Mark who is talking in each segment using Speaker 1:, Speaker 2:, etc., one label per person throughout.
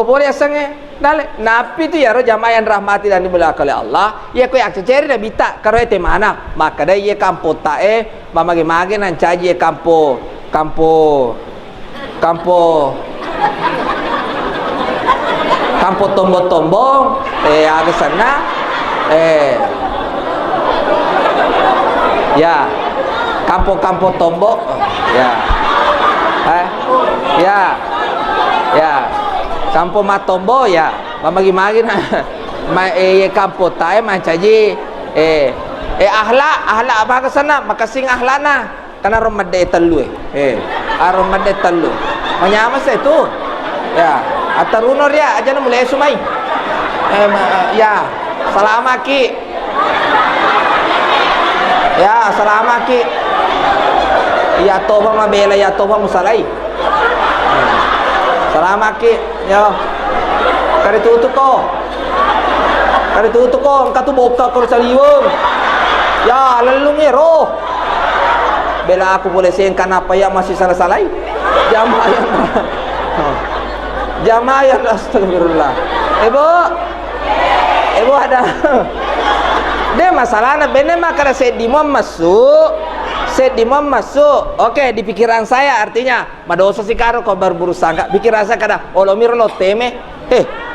Speaker 1: Kau boleh sange dale napi tu ya ro jamaah yang rahmati dan dimuliakan oleh Allah ya kau yang ceri dah bita karo ete mana maka dah ye kampo tae mamagi-magi nan caji ye kampo tombo-tombo agak sana ya kampo tombo ya ya kampo matombo ya mamagi-magi na kampo tae mancaji ahla apa ke sana makasing ahlana karena romade telu romade telu menyama saya itu ya atarunor ya aja na mulai sumai ya salamaki ya salamaki ya toba mabela ya toba musalai salamaki ya karitutu ko angka tu bopta ko saliwong ya lalung ero bela aku boleh sen kenapa ya masih salah-salai jamaah yang astagfirullah ibu ada dia masalahnya bener mah karena set dimam masuk oke di pikiran saya artinya madosa si karo kau berburu sangka pikiran saya kada olomir lo teme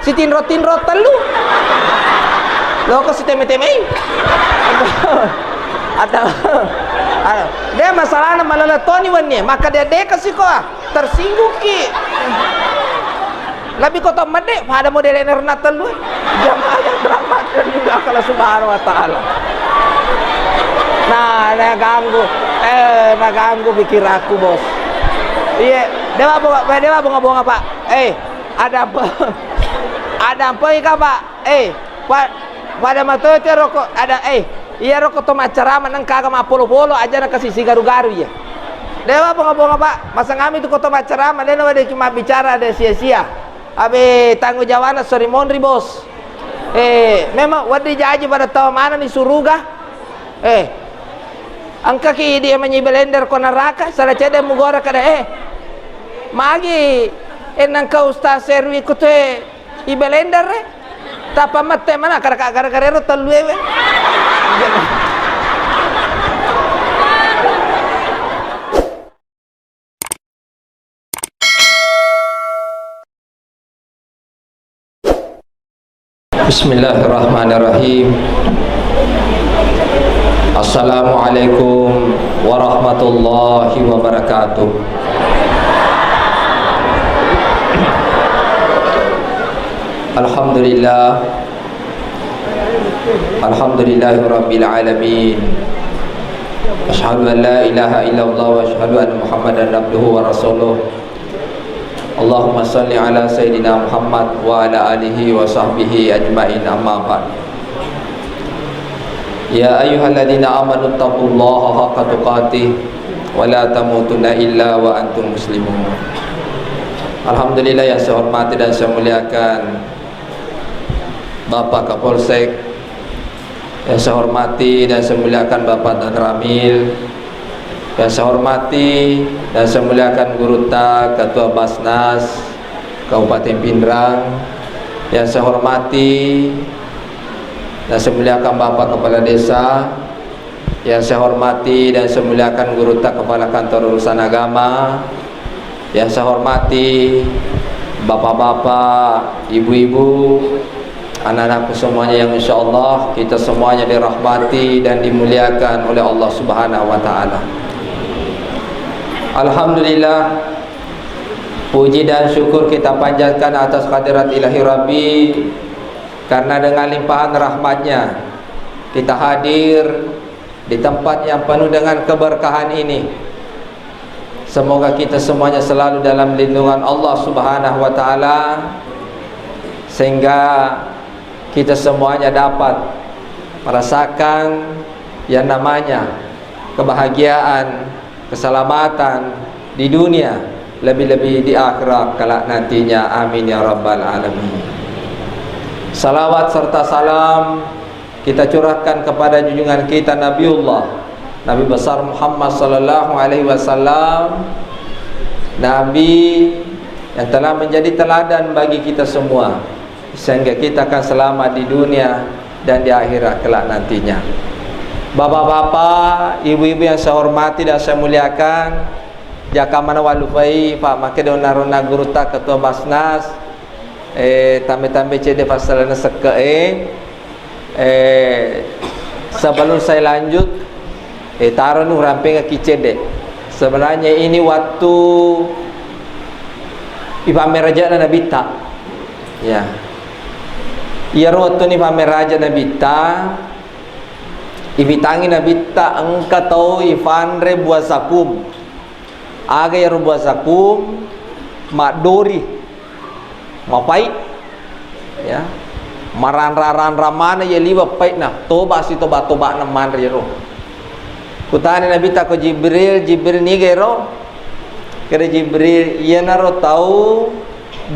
Speaker 1: si tinro telu lo kok si teme atau dia masalahnya malah toni wannya maka dia kasih kok tersinggung ki lebih kota mede pada model enerna telu jamaah yang berangkat dan juga Allah subhanahu wa ta'ala naganggu pikir aku bos iya dewa bunga pak ada apa ika pak pada matu itu rokok ada iya rokok to macarama nang kagak ma polo-polo aja na kasih garu-garu ya dewa bunga pak masa kami itu koto macarama dia cuma bicara ada sia-sia abe tanggung jawabnya sorry mondri bos memang wadi jaji pada tahu mana nih suruga angka ki dia menyibelender ko neraka sara cede mugora kada magi nang ka ustaz serwi ko te ibelender tapa mate mana gara-gara ro talwewe Bismillahirrahmanirrahim. Assalamualaikum warahmatullahi wabarakatuh. Alhamdulillahirabbil alamin. Asyhadu an la ilaha illallah wa asyhadu anna Muhammadan abduhu wa rasuluh. Allahumma salli ala Sayyidina Muhammad wa ala alihi wa sahbihi ajma'in amma ba'd. Ya ayyuhalladzina amanu taqullaha haqqa tuqatih wa la tamutunna illa wa antum muslimun. Alhamdulillah yang saya hormati dan saya muliakan Bapak Kapolsek, yang saya hormati dan saya muliakan Bapak Dan Ramil, yang saya hormati dan saya muliakan Guru Tak, Ketua Basnas Kabupaten Pindrang, yang saya hormati dan saya muliakan Bapak Kepala Desa, yang saya hormati dan saya muliakan Guru Tak Kepala Kantor Urusan Agama, yang saya hormati bapak-bapak, ibu-ibu, anak-anakku semuanya yang insyaallah kita semuanya dirahmati dan dimuliakan oleh Allah Subhanahu wa taala. Alhamdulillah, puji dan syukur kita panjatkan atas hadirat ilahi Rabbi, karena dengan limpahan rahmatnya kita hadir di tempat yang penuh dengan keberkahan ini. Semoga kita semuanya selalu dalam lindungan Allah Subhanahu wa taala, sehingga kita semuanya dapat merasakan yang namanya kebahagiaan, keselamatan di dunia, lebih-lebih di akhirat kelak nantinya. Amin ya rabbal alamin. Salawat serta salam kita curahkan kepada junjungan kita Nabiullah Nabi besar Muhammad sallallahu alaihi wasallam, Nabi yang telah menjadi teladan bagi kita semua, sehingga kita akan selamat di dunia dan di akhirat kelak nantinya. Bapak-bapak, ibu-ibu yang saya hormati dan saya muliakan, jaka mana walufai Pak Makedona Rona Guruta Ketua Basnas, tambe-tambe cede pasalana seke, sebelum saya lanjut, taruh nu ramping ke cede. Sebenarnya ini waktu ipamer raja Nabi Ta, ya. Ia waktu ni pamer raja Nabi Ta. Ibitangi Nabi Ta engka tau ifanre buasakum. Aga ya buasakum mak dori. Mapai ya. Maran-ran ramana ya liwa pait nah. Toba si toba na man ro. Kutani Nabi Ta ko Jibril ni gero. Kere Jibril ia naro tau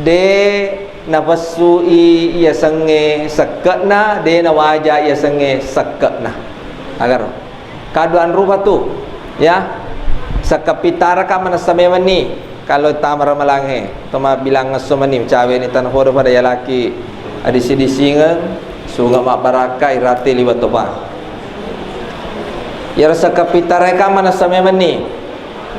Speaker 1: de napasu iya sange sakatna de na waja iya sange sakatna. Agar kaduan rupa tu ya sakapitara ka mana sameman ni kalau tamar malanghe toma bilang ngasomani cawe ni tan horo pada ya laki adisi disingan sunga mak baraka irate liwat topa ya sakapitara ka mana sameman ni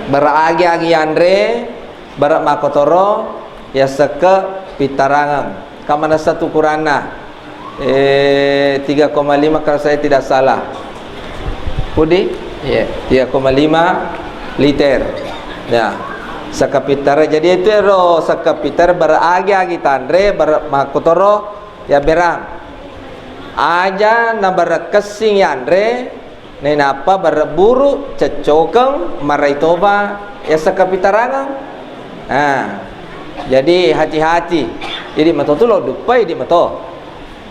Speaker 1: beragi-agi andre barak makotoro ya saka pitarangan ka mana satu kurana 3,5 kalau saya tidak salah. Pudi, ya, 3,5 liter. Ya, sakapitara. Jadi itu ero sakapitara beragi-agi tandre bermakotoro ya berang. Aja na berakesing yandre, nenapa berburu cecokeng maraitoba ya sakapitarangan. Nah, jadi hati-hati. Jadi mato tu lo dupai di mato.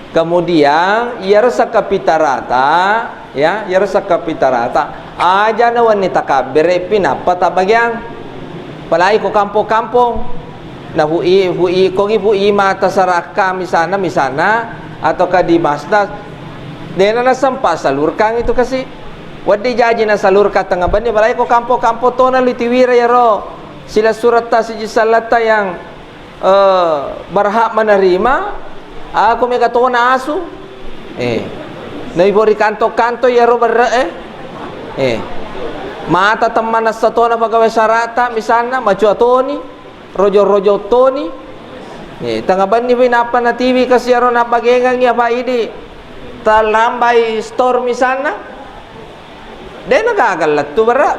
Speaker 1: Kemudian ia rasa kapitarata ya, ia rasa kapitarata aja na wanita kabere pinapa ta bagyang palai ko kampung-kampung na hui ko hui mata saraka misana atau ka di basnas dena na sampa salurkang itu kasi wadi jaji na salurka tengah bani palai ko kampung-kampung to na litiwira ya ro sila surat ta si salata yang berhak menerima. Aku mega to na asu na ibori kanto-kanto ya robar mata teman na sa to na pagawai sarata misana macu atoni rojo-rojo toni tanga ban ni pinapa na TV kasi aro na pagengang ya pa idi talambay store misana de nagagalat tu bara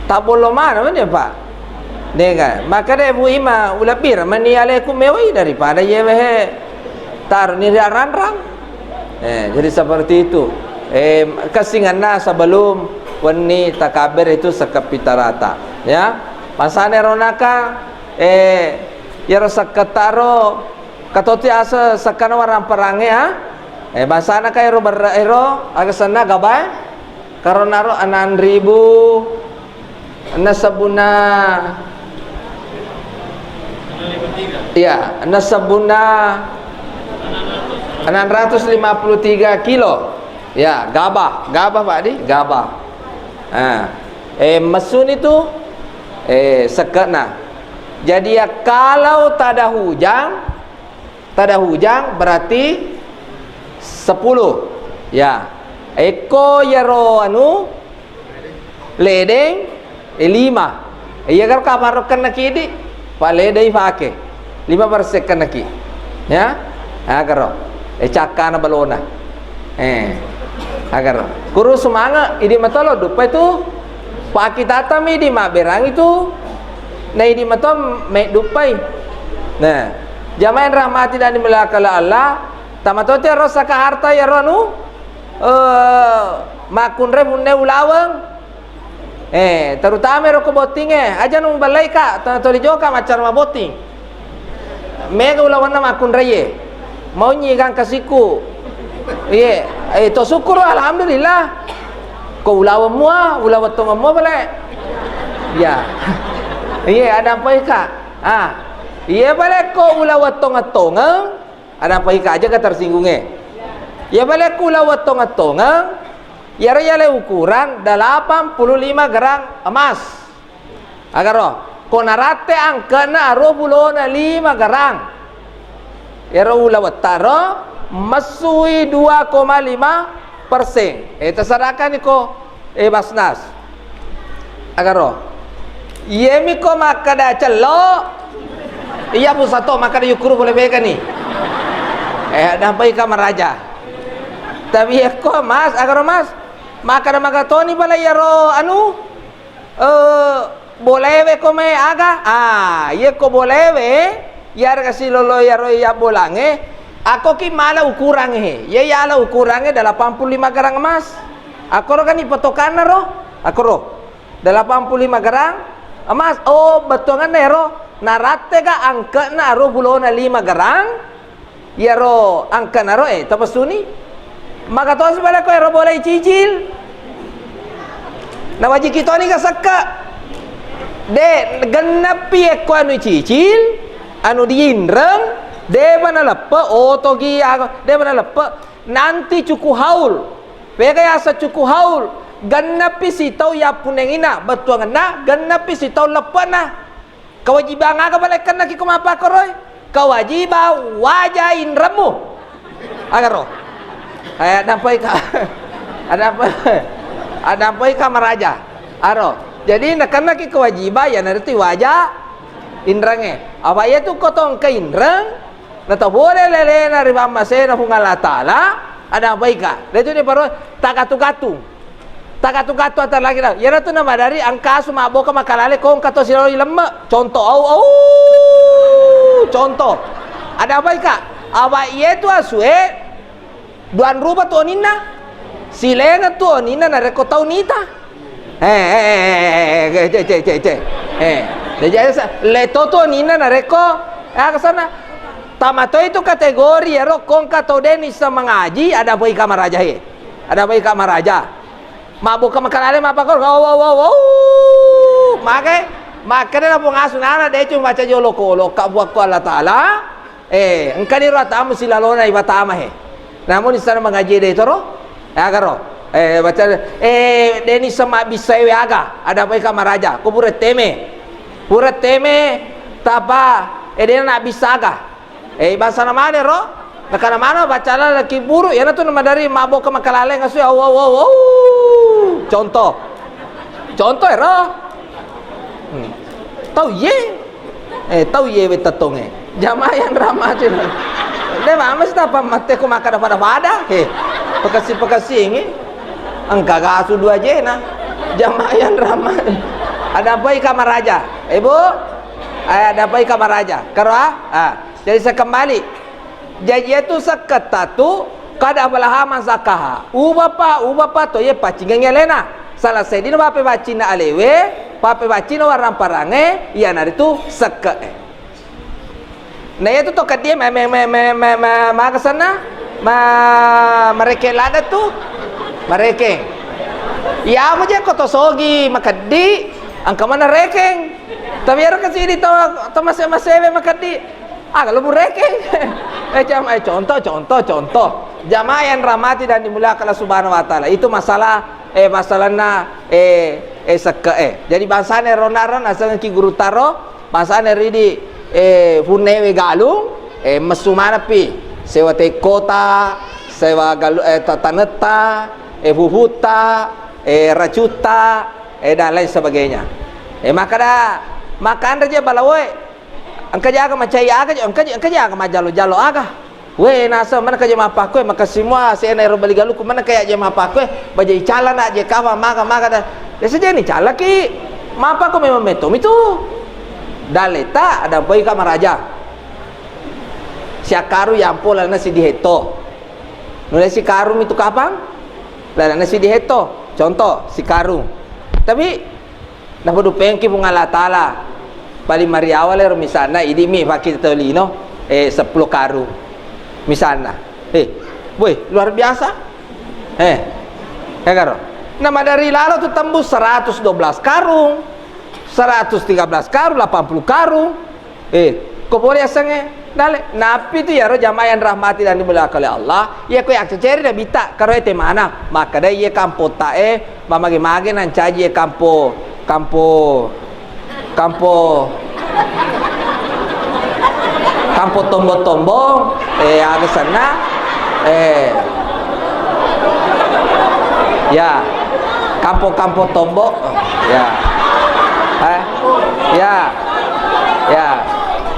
Speaker 1: tabolo mana man ya pa dega maka de bu ima ulapir mani alaikum mewai daripada yewe tar ni ranrang jadi seperti itu kasingan na sebelum wani takabir itu sakapitarata ya pasane ronaka ya sakataro katoti asa sakana warang perange ha basana kay ro ero agasana gabay karonaro 6.000 nasabuna ya nasabuna 653 kilo ya gabah Pak di gabah mesun itu sekena jadi ya kalau tak ada hujan berarti 10 ya eko yaro anu ledeng 5 iya kan kaparokan nakidi pak ledeng pake 5% naki ya agaro cakana balona agaro kuru semanga idi matolo dupa itu pak kita tami di maberang itu nah idi matom me dupai nah jamain rahmati dan dimilakala Allah tamatote rosa ka harta ya ronu makunre munne ulawang terutama ro boting aja nung balai ka toli joka macar maboting mega ulawan na makun raye mau nyigang kasiku iye to syukur alhamdulillah ko ulawan ulawat tong mo bale ya iye ada apa ika iye bale ko ulawat tong ada apa ika aja ka tersinggungnya ya bale ko ulawat tong ya raya le ukuran 85 gram emas agar konarate angkana 25 garang. Ero ulawataro masui 2,5%. Terserahkan iko Basnas. Agaro. Yemi ko makada calo. Iya bu satu makada yukuru boleh beka ni. Nampai kamar raja. Tapi ko mas, agaro mas. Makada magatoni bala yaro boleh ko me aga. Iya ko boleh yar kasi lolo yaro ya bolange. Ako ki mala ukuran he. Ye yala ukurannya 85 garang emas. Ako kan ipatokan na ro. Ako ro. 85 garang emas. Oh betongan na ro. Narate ka angka na ro 5 garang. Yaro angka na ro tapos suni. Magatos bala ko ro boleh cicil. Nawaji kita ni kasaka. De genapi ko anu cicil. Anu diinreng de mana lepa otogi de mana lepa nanti cukup haul pega asa cukup haul gannapi sitau ya punengina betuang na gannapi sitau lepa na kewajiban aga balekan na ki kumapa koroy kewajiban wajah inremu agaro ada apa ka maraja aro jadi nakana ki kewajiban ya nanti wajah indrange apa ya tu kotong ke indrang na to boleh lele na riba masena hungala taala ada baika leto ni paro takatu-katu atar lagi dah ya tu nama dari angka sumabo ka makalale kong kato silo ilemme contoh contoh ada baika apa ya tu asue duan ruba tu onina silenga tu onina na rekotau nita jadi letoto nina nareko ke sana tamato itu kategori ya ro kong kato deni sama ngaji ada bayi kamar raja he ada bayi kamar raja mabuk makalale mapakor makanya pungasunana de cuma baca jolokolo kabuat ko Allah taala engkani rata musilalona ibatama he namun di sana mengaji de itu ro agaro baca deni sama bisa aga ada bayi kamar raja kubur teme tapa dia nak bisa aga bahasa namanya ro nakana mana bacalah laki buru ya tu nama dari mabok ke makalale ngasu contoh ro tahu ye betatong jamaah yang ramah je de mama apa mate ko makada pada pekasi ini angka gasu dua je na jamaah yang ramah ada apa kamar raja ibu ada apa kamar raja jadi saya kembali jadi itu seketatu kada balaha mazakaha ubapa to ye pacingan lena salah sedina bape bacina alewe bape bacina warna parange iya nari tu seke nah itu to kadia ma kesana mereka lada tu mereka ya muje kotosogi makadi angka mana rekeng tapi ya kasih di to masih makadi kalau mau rekeng contoh jamaah yang rahmati dan dimuliakan Allah Subhanahu wa taala itu masalahna jadi bahasane ronaran asal ki guru taro bahasane ridi funewe galung mesumana pi sewa te kota sewa galu taneta buhuta racuta dan lain sebagainya makan aja balawe angka jaga macai aga angka jaga majalo aga we nasa mana kaje mapakwe maka semua saya nairo bali galuku mana kayak je mapakwe bajai cala nak je kawa maga dah saja ni cala ki mapako memang metom itu daleta ada bayi kamar raja siakaru yang pola nasi diheto nulis si karung itu kapan lah nasi diheto contoh si karung tapi nah bodo pengki bunga Allah taala bali mariawal misalnya ini mi pakai tolino 10 karung misalnya boy luar biasa karo nama dari lalu tuh tembus 112 karung 113 karung 80 karung kau boleh asangnya dale napi tu ya ro jamaah yang rahmati dan dimuliakan oleh Allah ya kau yang ceri dah bita karo ete mana maka dah ye kampo tae mamagi-magi nan caji ye kampo Kampo tombo-tombo ke sana ya kampo tombo ya ya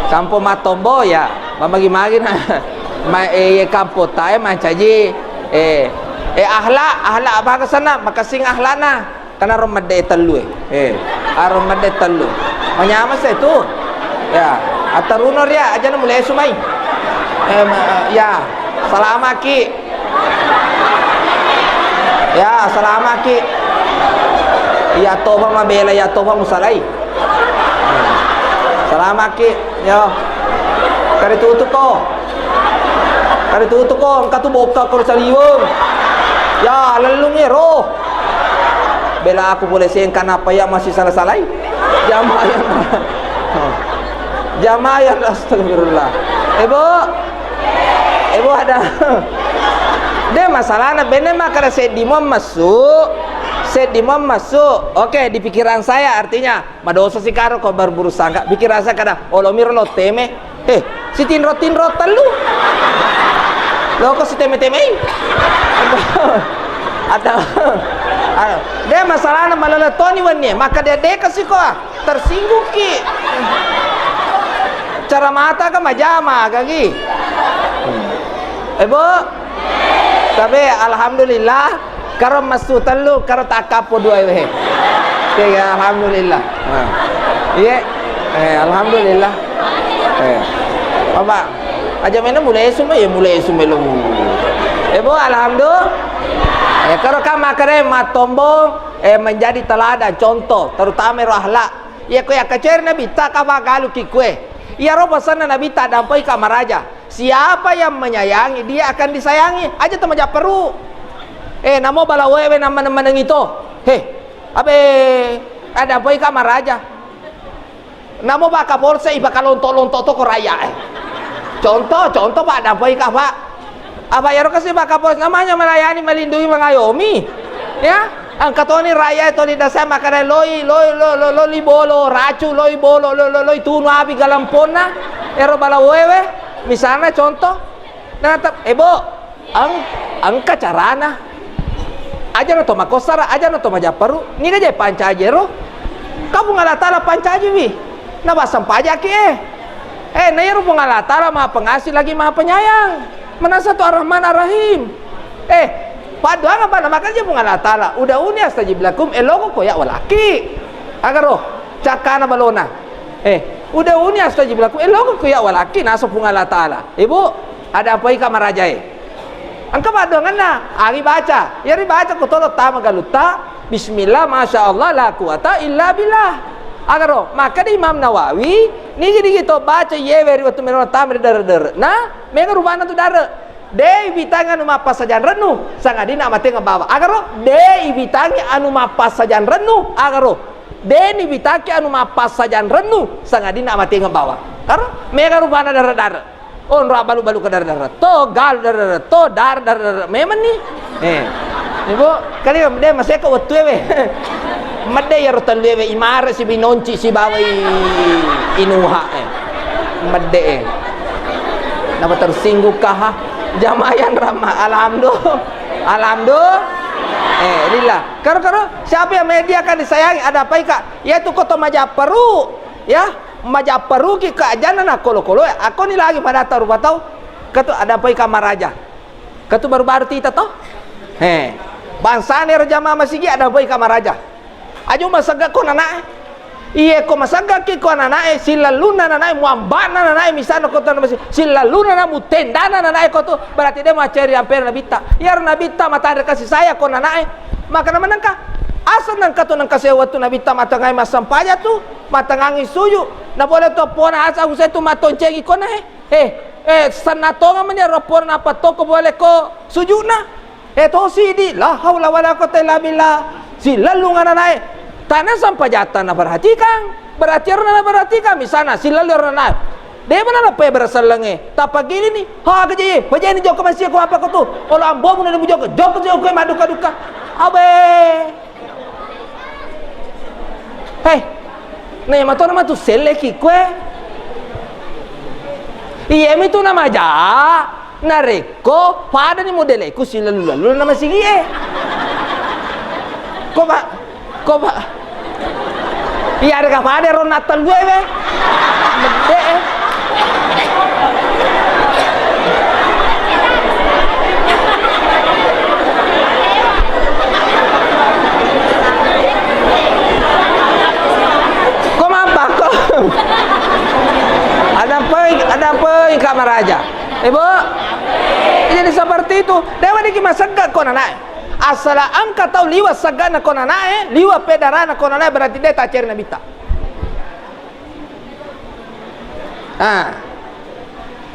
Speaker 1: kampo matombo ya mamagi-magi na kampo tayo mancaji ahla apa ke sana makasing ahlana karena romade telu romade telu manyama sa itu ya ataruno ria aja na mulai sumay ya salamaki ya salamaki ya toba mabela ya toba musalay salamaki yo karituto ko ang katubok ka ko sa liwong ya lalung ero bela aku boleh sing kanapa ya masih salah-salay jamayan astagfirullah ibu ada dia masalahnya bener mah karena sedimom masuk oke di pikiran saya artinya madosa si karo kau berburu sangka pikiran saya kadang olomir lo teme si tinro telu lo kok si teme atau dia masalahnya malah toni wannya maka dia kasih kok tersinggung ki cara mata kan majama kaki ibu tapi alhamdulillah karo masuk telu karo tak kapo dua we ya alhamdulillah iya alhamdulillah apa aja mana mulai lu ibu alhamdulillah kalau kamu kare matombo menjadi teladan contoh terutama rohla ya kau ya kecer nabi tak apa galu kikwe ya roh pesan nabi tak dampai kamar raja siapa yang menyayangi dia akan disayangi aja teman perlu namo balawewe nama itu ada apa kamar raja namo baka polse ibaka lonto toko raya contoh pak ada apa apa ya kasih baka polse namanya melayani melindungi mengayomi ya angkatoni raya itu di dasar makanya loi bolo racu loi bolo loi tunu api galampona ero balawewe misalnya contoh nah angka carana aja no toma kosara aja no toma japaru ni aja pancajero kamu ngalatala pancaji wi na basam pajaki na yero ngalatala maha pengasih lagi maha penyayang mana satu ar-Rahman ar-Rahim padua ngapa nama kan dia ngalatala udah uni astajib lakum elogo koya walaki agaro cakana balona udah uni astajib lakum elogo koya walaki naso ngalatala ibu ada apa kamar raja angka badongan na ari baca yari baca ko tolo tama galuta bismillah masya Allah la quwata illa billah agaro maka di Imam Nawawi nigi gitu baca yeweri waktu merona tamir dar nah mega rubana tu dar de bitangan mapas sajan renu sangadina mate ngabawa agaro de bitangi anu mapas sajan renu agaro de ni bitaki anu mapas sajan renu sangadina mate ngabawa karo mega rubana dar on balu ke dar to gal dar to dar memang nih ibu kali dia masih ke waktu made ya rotan lewe imare si binonci si bawai inuha made nama tersinggung kah jamayan ramah alhamdulillah inilah karo siapa yang media kan disayangi ada apa kak yaitu kota Majaparu ya Majaparu ki keajana na kolo aku ni lagi pada tahu batau katu ada apa kamar raja katu baru tita toh bangsa ni rajama masih ada apa kamar raja ajo masaga ko nana iya ko masaga ki ko nana silaluna nana muambana nana misano ko tan masih silaluna na mutendana nana ko tu berarti dia mau cari ampere nabita ya nabita mata ada kasih saya ko nana maka naman ka asal nang katu nang kasewatu nabita matangai masampaya tu matangangi suyu na boleh to pona asa usai tu matoncengi ko na sanatonga manya ropor na patoko boleh ko sujuna to sidi la haula wala quwata illa billah silalungan nanae tanah sampajatan na perhatikan berarti orang perhatikan misalnya silalur na dia mana apa berasal lenge tapi gini nih kerja ini jauh masih aku apa kau tu kalau ambo pun ada jauh maduka abe
Speaker 2: Nah, mato nama tu seleki kue. Iya itu nama aja. Nareko pada ni modeleku si lalu nama sige. Kok pak? Iya ada pada Ronatan gue be. Mede. Kok apa kok? Ada apa Kamar Raja? Ibu, jadi seperti itu. Dewa di kima segak kau nanai. Asal angka tahu liwa sagana kau nanai, liwa pedarana kau nanai berarti dia tak cari nabita.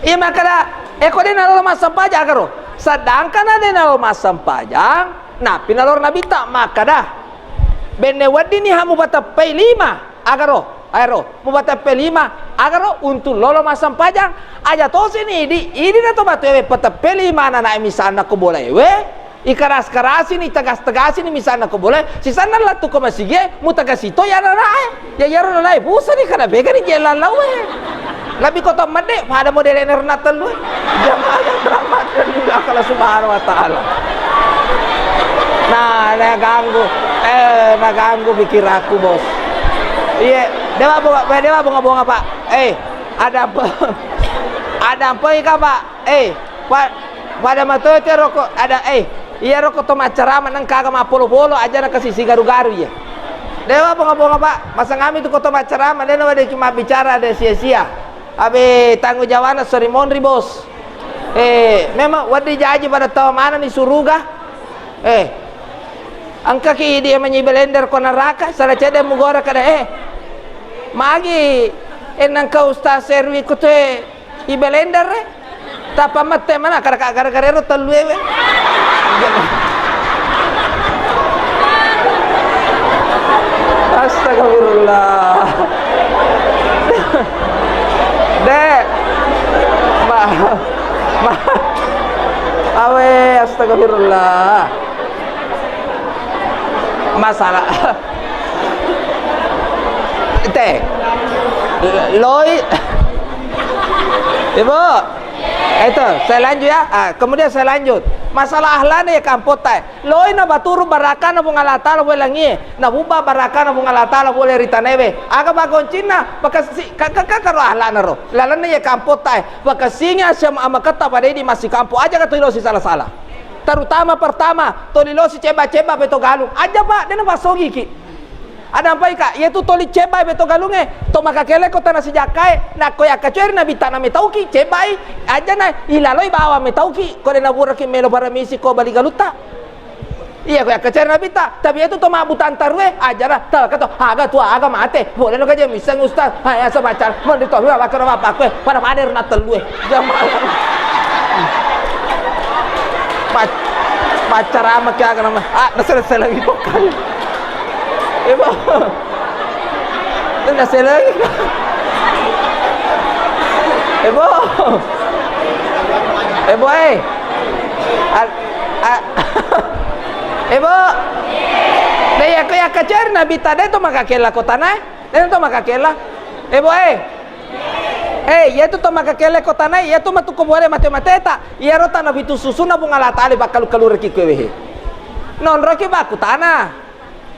Speaker 2: Iya makanya, kau dia nalor masam pajak karo. Sedangkan ada nalor masam pajak, nah pinalor nabita maka dah. Bene wadi ni hamu bata pay 5 agaro. Aero, mau bata P5 agaro untuk lolo masam pajang aja to sini ini na to batu ewe pata P5 na misalnya ko boleh we ikaras ini tegas ini misalnya ko boleh si sana lah tu ko masige mu tegas itu ya na ya yaro na busa ni kana bega ni jelan la we labi ko to made pada model enernatal we jamaah yang drama dan juga kalau subhanahu wa taala nah naganggu pikir aku bos. Iya, dewa bunga pak. Ada apa ika pak? Pada mata itu rokok ada iya rokok to macerama nang kagak mapolo-polo aja na kasih garu-garu ya. Dewa bunga pak, masa kami itu koto macerama dia ada cuma bicara ada sia-sia. Abe tanggung jawabnya sorry monri bos. Memang wadi jaji pada tahu mana nih suruga. Angka ki dia menyibelender ko neraka sara cede mugora kada magi enang ka ustaz serwi ko te ibelender re tapa mate mana gara-gara ro talwewe astagfirullah awe astagfirullah masalah Loi Ibu itu saya lanjut ya kemudian saya lanjut masalah ahlana ya kampotai Loi na baturu baraka na bungalatala boleh langi na buba baraka na bungalatala boleh ritanebe aga bagon cina bakasi kakaro ahlana ro lalana ya kampotai bakasinya sama amakata pada di masih kampo aja kata ilosi salah-salah terutama pertama tolilosi ceba-ceba beto galung aja pak dia basogi ki ada apa ika yaitu toli ceba beto galunge to makakele kota nasi jakai na koya kacuer na bitana metauki cebai aja na ilaloi bawa metauki kode na buraki melo para misi ko bali galuta iya koya kacuer na bita tapi itu to mabutan tarwe aja na tal kato aga tua aga mate boleh no kaje misang ustaz ya sebacar mon dito wa bakar apa kue para pader na telue jamaah pacara ama kya kana naselesai lagi kok kan ibu naselesai lagi ibu ibu daya ko ya kacer na bitade to makakela kotana to makakela ibu ya itu to makakele kotana ya to matu ko bore mate-mateta ya rota na bitu susuna bunga latali bakal kalur ki kwehe non roki baku tanah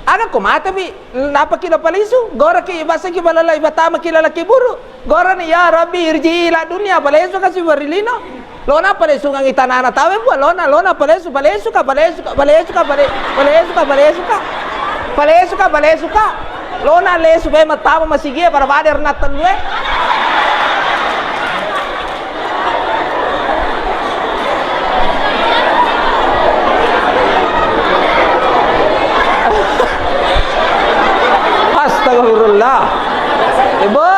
Speaker 2: aga ko mate bi napa kilo palisu gora ki basa ki balala ibatama ki lalaki buru gora ni ya rabbi irji ila dunia palisu kasi barilino lona palisu ngang itanana tawe bu lona palisu ka lona lesu be matama masigie para bader natanwe astagfirullah ibu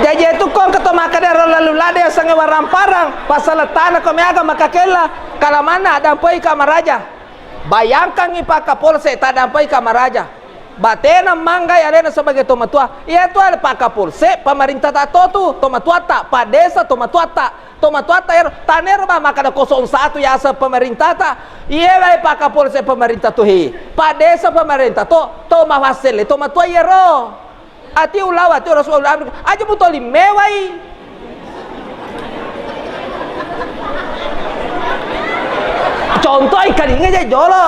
Speaker 2: jadi itu kong keto makadero lalu lade sange waramparang pasal tanah kome aga makakela kalau mana ada poi Kamaraja bayangkan ipaka polse tadampai Kamaraja batena mangga arena sebagai tomatua iya tu ada Pak Kapolsek pemerintah tato tu tomatua tak padesa tomatua tak toma tua taner ba maka ada 01 ya asa pemerintah ta iya vai pak kapolsek pemerintah tuh pak desa pemerintah toma wasele toma tua yero ati ulawa ati rasulullah aja mutoli mewai contoh ikan ini aja jolo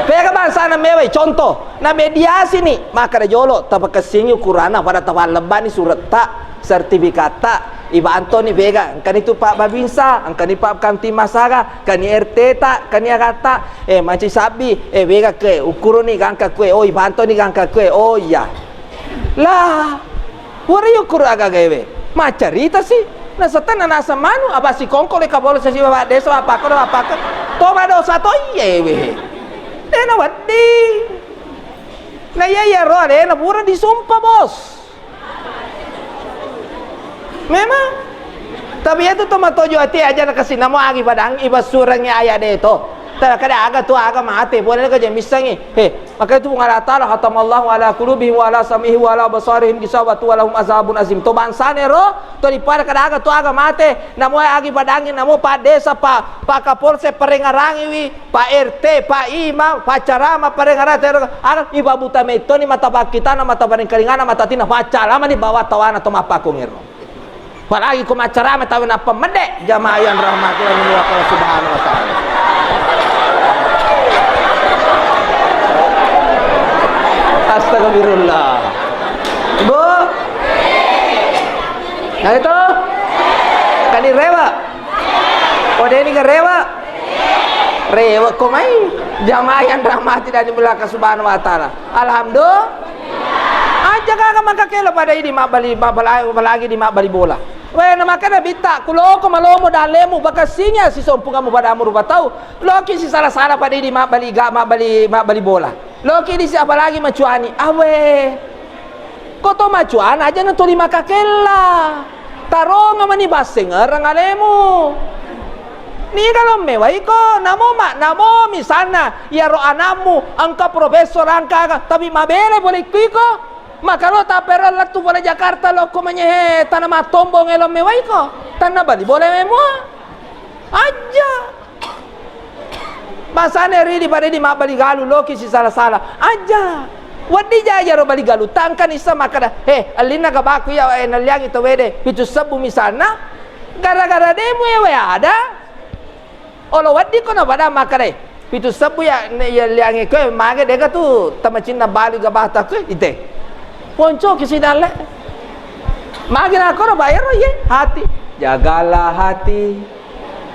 Speaker 2: pega bangsa na mewai contoh na mediasi nih maka ada jolo tapi kesini ukurana pada tawar lebani surat tak sertifikat tak iba Antoni vega kan itu Pak Babinsa kan Pak Kamti Masaga kan RT tak kan kata macam sabi vega ke ukuro ni gangka kue oh iba Antoni gangka kue oh iya lah wari ukuro aga gawe macarita sih na satan na nasa manu apa si kongko le kabolo sa si baba desa apa ko toma do sato yewe na wadi na iya ro na pura disumpah bos memang tapi itu tuh matojo hati aja na kasi namo agi padang iba surangnya ayat itu tapi kada aga tu aga mate boleh ka je misangi maka itu Allah taala khatamallahu ala qulubihim wa ala samihim wa ala basarihim gisawatu wa lahum azabun azim to bansane ro to di para kada aga tu aga mate namo agi padang namo pa desa pa kapolsek perengarangi wi pa RT pa imam pa carama perengarang aga iba buta meto ni mata kita na mata barengkalingana mata tina pa carama ni bawa tawana to mapako ngero apalagi ko macarama tawin apa medek jamaah yang rahmatullahi wa barakatuh subhanahu wa ta'ala astagfirullah bu nah itu kan di rewa oh dia ini ke rewa komai jamaah yang rahmati dan dimulakan subhanahu wa ta'ala alhamdulillah aja kagak maka kelo pada ini apalagi di bali bola weh na makana bita kulo ko malomo dalemu bakasinya si sompunga mo pada amur batau loki si salah-salah pada ini bali bola loki di siapa lagi macuani awe koto macuan aja na toli makakela taronga mani baseng rangalemu ni kalau mewai ko namo misalnya ya ro anamu angka profesor angka tapi mabele boleh kiko maka lo tak perlu lah tu boleh Jakarta lo ko menyehe tanah matombo ngelo mewai ko tanah bali boleh memua aja basane ri di pada di bali galu lo kisi salah-salah aja wadi jaja ro bali galu tangkan isa makada alina ka baku ya naliang itu wede itu sabu misalnya gara-gara demo ya ada olo wadi ko na pada makada itu sabu ya liang ko mage deka tu tamacin na bali ga bahta ko ite ponco kisi dalle makin aku bayar ye hati jagalah hati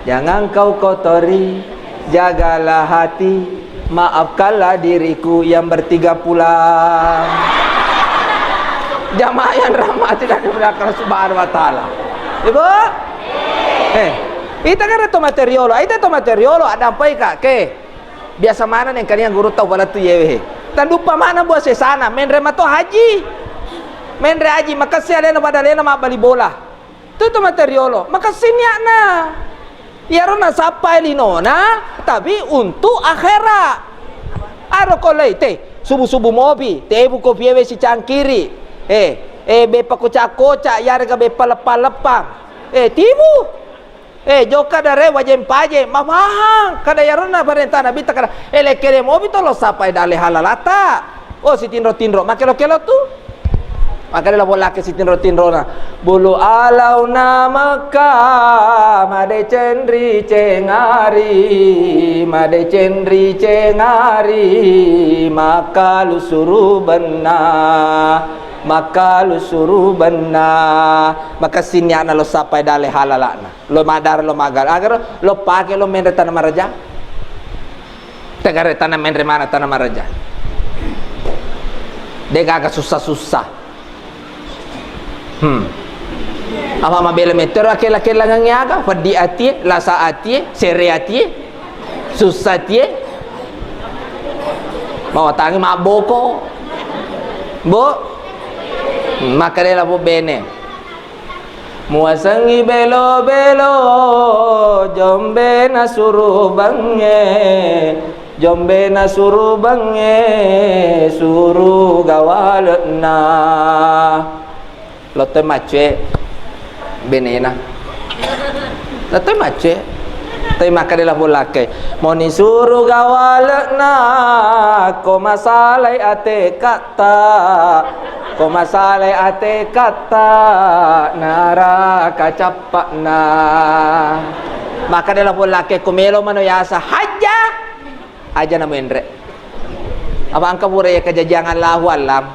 Speaker 2: jangan kau kotori jagalah hati maafkanlah diriku yang bertiga pulang jamaah yang rahmati dan dimuliakan subhanahu wa ta'ala ibu ita kan itu materiolo ada apa ika ke biasa mana yang kalian guru tahu wala tu yewe dan lupa mana buat sesana menre mato haji makasih ada pada lena mak bali bola itu materiolo makasih niatna ya rona sampai linona tapi untuk akhirat aro kolai te subuh mobi te buko piewe si cangkiri bepa kocak ya rega bepa lepang timu joka dare wajem paje mamahang kada yarona parenta nabi takara kere mobi to lo sapai dale halalata oh si tinro makelo tu makanya bola ke si tinro na bulu alau namaka made cendri cengari maka lu suruh benar maka sinyana lo sapai dale halalana lo madar lo magal agar lo pake lo mendre tanah maraja tegare tanah mendre mana tanah maraja dega agak susah apa mabele meter akela nganyaga fadi atie lasa atie sere atie susah tie bawa tangi maboko bo makarela bo bene muasangi belo jombe na suruh bange suruh gawalna lotte macce benena. Tapi macam tapi makadilah bolake moni suruh gawalna ko masalai ate kata nara kacapakna makadilah bolake kumelo manoyasa haja aja na mendre apa angka pura ya kejajangan lahu alam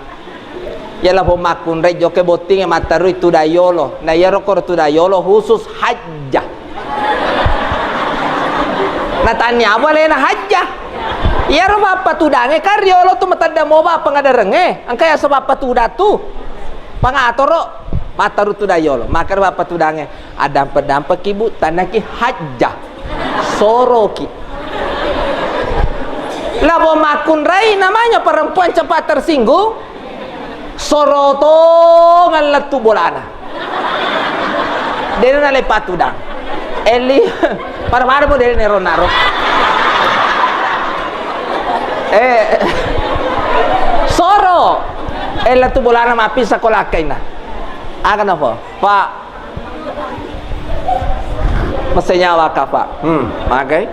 Speaker 2: yalah pemakun rejo ke boting mataru itu dayolo na yaro kor tu dayolo khusus hajjah natanya boleh na hajjah iya ro bapa tudange karyolo tu matada mo ba pangadarenge angkaya sa bapa tudatu pangatoro mataru tu dayolo maka bapa tudange adam pedampak ibu tanaki hajjah soroki labo makun rai namanya perempuan cepat tersinggung soroto ngalatu bolana dia na lepat tudang eli para mo dia nero naro soro latu bolana mapi sa kolakay na akan apa pak masenyawa ka pak okay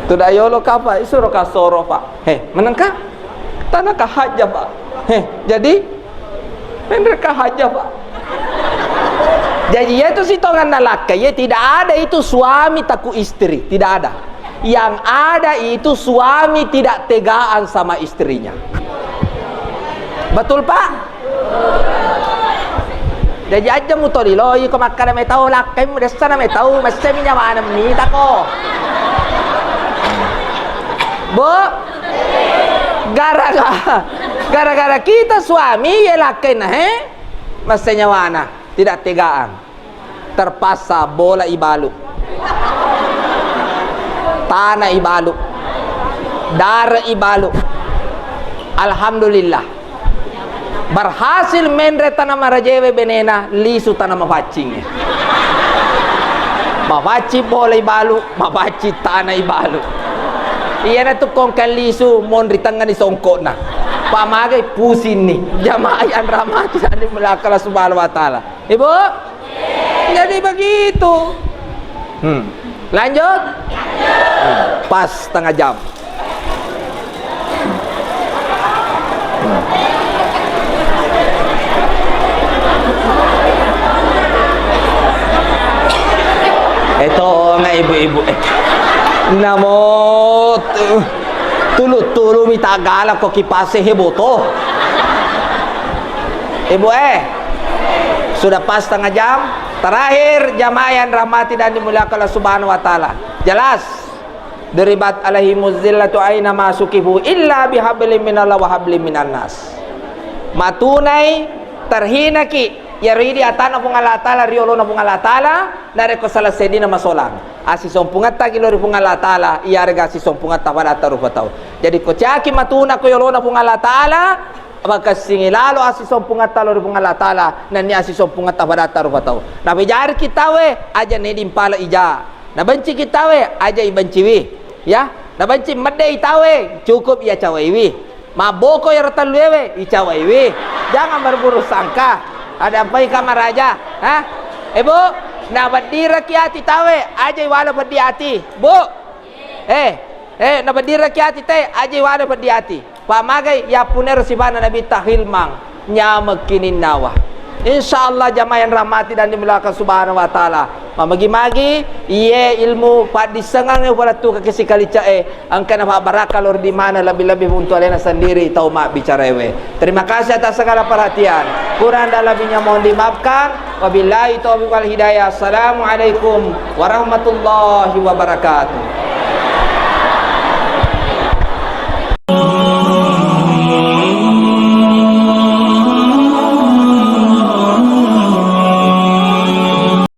Speaker 2: tudayolo ka pak isuro ka soro pak menang ka tanah ka haja pak jadi bener ka haja pak jadi itu sitongan nalaka ya tidak ada itu suami takut istri tidak ada yang ada itu suami tidak tegaan sama istrinya betul pak jadi aja mutolilo ko makkana me tahu lakai mo desana me tahu masih minya mana ni tako bo gara-gara kita suami ya lakai nah masih nyawana tidak tegaan terpaksa bola ibalu tanah ibalu darah ibalu alhamdulillah berhasil menre tanah marajewe benena lisu tanah mafacing mafaci bola ibalu mafaci tanah ibalu iya na tukong kalisu monri tangan isongko na pamagai pusin nih jamaah yang rahmati sandi melakala subhanahu wa ta'ala ibu jadi begitu lanjut pas setengah jam itu nggak ibu-ibu namo tulu minta galak kok kipase heboto ibu sudah pas setengah jam terakhir jamaah yang rahmati dan dimuliakan Allah subhanahu wa ta'ala jelas deribat alaihimuz zillatu aina masukifu illa bihablim minallah wa hablim minan nas matunai terhina ki yaridi atana pung Allah ta'ala riolo na pung Allah ta'ala nare ko salah sedina masolang asi sompungat tagi lori pung Allah ta'ala iya rega asi sompungat tabarata rufatau jadi ko caki matuna ko yolo na pung Allah ta'ala maka singilalo asi sompungat talori pung Allah ta'ala nani asi sompungat tabarata rufatau na bejar kita we aja nedim pala ija na benci kita we aja ibenciwi ya na benci medde itawe cukup ia cawaiwi maboko ya rataluwe icawaiwi jangan berburu sangka ada apa kamar raja ibu na badira kiati tawe aja wala badiati bu na badira kiati te aja wala badiati pamagai ya puner sibana nabi tahilmang nyamakinin nawa insyaallah jamaah yang rahmati dan dimuliakan subhanahu wa ta'ala mamagi-magi iye ilmu padisengang wala tu kesikali cae angkana baraka lor di mana lebih-lebih untuk alena sendiri tau mak bicarewe terima kasih atas segala perhatian kurang dan lebihnya mohon dimaafkan wabillahi taufiq wal hidayah assalamualaikum warahmatullahi wabarakatuh